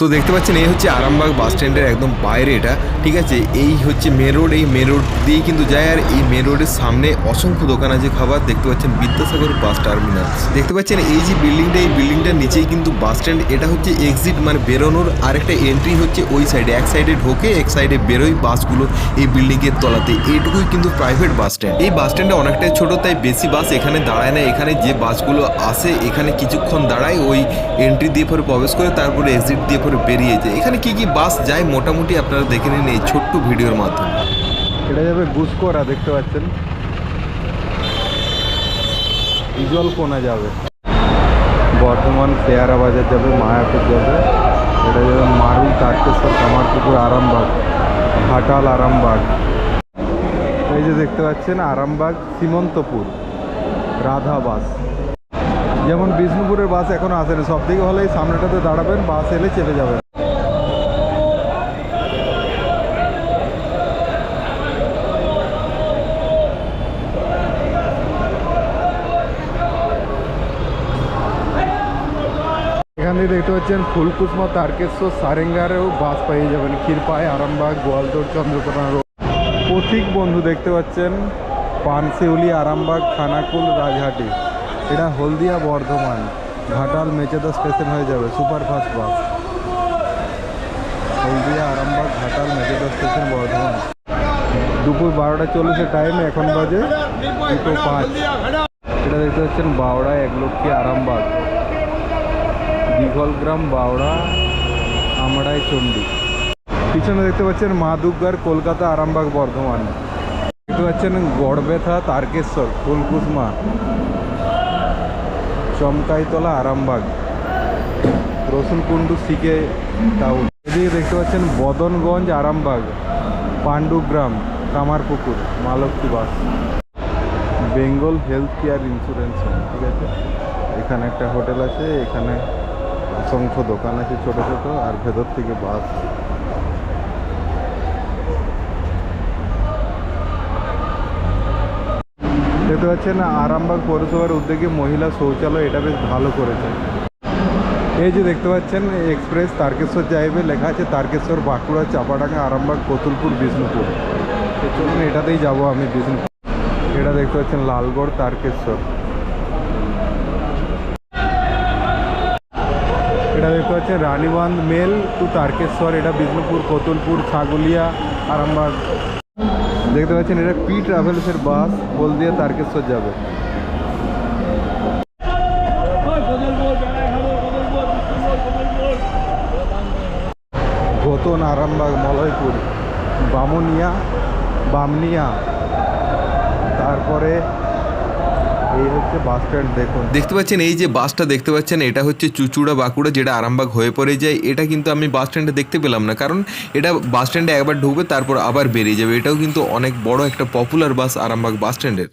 তো দেখতে পাচ্ছেন এই হচ্ছে আরামবাগ বাস স্ট্যান্ডের একদম বাইরে এটা, ঠিক আছে। এই হচ্ছে মেন রোড, এই মেন রোড দিয়েই কিন্তু যায়। আর এই মেন রোডের সামনে অসংখ্য দোকান আছে খাবার। দেখতে পাচ্ছেন বিদ্যাসাগর বাস টার্মিনাল। দেখতে পাচ্ছেন এই যে বিল্ডিংটা, এই বিল্ডিংটার নিচেই কিন্তু বাস স্ট্যান্ড। এটা হচ্ছে এক্সিট মানে বেরোনোর, আর একটা এন্ট্রি হচ্ছে ওই সাইডে। এক সাইডে ঢোকে, এক সাইডে বেরোয় বাসগুলো এই বিল্ডিংয়ের তলাতে। এইটুকুই কিন্তু প্রাইভেট বাস স্ট্যান্ড। এই বাস স্ট্যান্ডটা অনেকটাই ছোট, তাই বেশি বাস এখানে দাঁড়ায় না। এখানে যে বাসগুলো আসে এখানে কিছুক্ষণ দাঁড়ায়, ওই এন্ট্রি দিয়ে পরে প্রবেশ করে তারপরে এক্সিট দিয়ে পরে বেরিয়ে যায়। এখানে কি কি বাস যায় মোটামুটি আপনারা দেখে নিন এই ছোট্ট ভিডিওর মাধ্যমে। এটা যাবে গুসকরা, দেখতে পাচ্ছেন ইজল কোনা যাবে, বর্ধমান পেয়ারা বাজার যাবে, মায়াপুর যাবে। এটা যাবে মারুল, তারকেশ্বর, কামারপুকুর, আরামবাগ, ঘাটাল, আরামবাগ। এই যে দেখতে পাচ্ছেন আরামবাগ, সীমন্তপুর, রাধা বাস। যেমন বিষ্ণুপুরের বাস এখনো আসেনি, সব থেকে হলে এই সামনেটাতে দাঁড়াবেন, বাস এলে চেপে যাবেন। এখান থেকে দেখতে পাচ্ছেন ফুলকুসমা, তারকেশ্বর, সারেঙ্গারেও বাস পেয়ে যাবেন। ক্ষীরপাই, আরামবাগ, গোয়ালতোড়, চন্দ্রকোনা রোড। পথিক বন্ধু দেখতে পাচ্ছেন পানশিউলি, আরামবাগ, খানাকুল, রাজহাটি। এটা হলদিয়া, বর্ধমান, ঘাটাল, মেচেদা স্টেশন হয়ে যাবে সুপারফাস্ট বাস। হলদিয়া, আরামবাগ, ঘাটাল, মেচেদা স্টেশন, বর্ধমান। দুপুর 12:40 টাইম, এখন বাজে 2:05। এটা দেখতে পাচ্ছেন বাওড়া, একলক্ষী, আরামবাগ, দীঘলগ্রাম, বাওড়া, আমড়াই, চণ্ডী। পিছনে দেখতে পাচ্ছেন মা দুর্গার, কলকাতা, আরামবাগ, বর্ধমান। দেখতে পাচ্ছেন গড়বেথা, তারকেশ্বর, ফুলকুসমা, চমকাইতলা, আরামবাগ, রসুলকুণ্ডু, সিকে টাউন। এদিকে দেখতে পাচ্ছেন বদনগঞ্জ, আরামবাগ, পাণ্ডুগ্রাম, কামারপুকুর, মা লক্ষ্মী বাস। বেঙ্গল হেলথ কেয়ার ইন্স্যুরেন্স, ঠিক আছে। এখানে একটা হোটেল আছে, এখানে অসংখ্য দোকান আছে ছোট ছোট, আর ভেতর থেকে বাস। দেখতে পাচ্ছেন আরামবাগ পৌরসভার উদ্যোগে মহিলা শৌচালয়, এটা বেশ ভালো করেছে। এই যে দেখতে পাচ্ছেন এক্সপ্রেস তারকেশ্বর যাইবে, লেখা আছে তারকেশ্বর, বাঁকুড়া, চাপাডাঙ্গা, আরামবাগ, কতুলপুর, বিষ্ণুপুর। চলুন এটাতেই যাব আমি, বিষ্ণুপুর। এটা দেখতে পাচ্ছেন লালগড়, তারকেশ্বর। এটা দেখতে পাচ্ছেন রানীবাঁধ মেল টু তারকেশ্বর, এটা বিষ্ণুপুর, কতুলপুর, ছাগুলিয়া, আরামবাগ। দেখতে পাচ্ছেন এটা পি ট্রাভেলসের বাস, হলদিয়া, তারকেশ্বর যাবে। ঘোতন, আরামবাগ, মলয়পুর, বামনিয়া, তারপরে এই হচ্ছে বাস স্ট্যান্ড। দেখতে পাচ্ছেন এই যে বাসটা দেখতে পাচ্ছেন, এটা হচ্ছে চুচুড়া, বাঁকুড়া, যেটা আরামবাগ হয়ে পড়ে যায়। এটা কিন্তু আমি বাস স্ট্যান্ডে দেখতে পেলাম না, কারণ এটা বাস স্ট্যান্ডে একবার ঢুকবে তারপর আবার বেরিয়ে যাবে। এটাও কিন্তু অনেক বড় একটা পপুলার বাস আরামবাগ বাস স্ট্যান্ডের।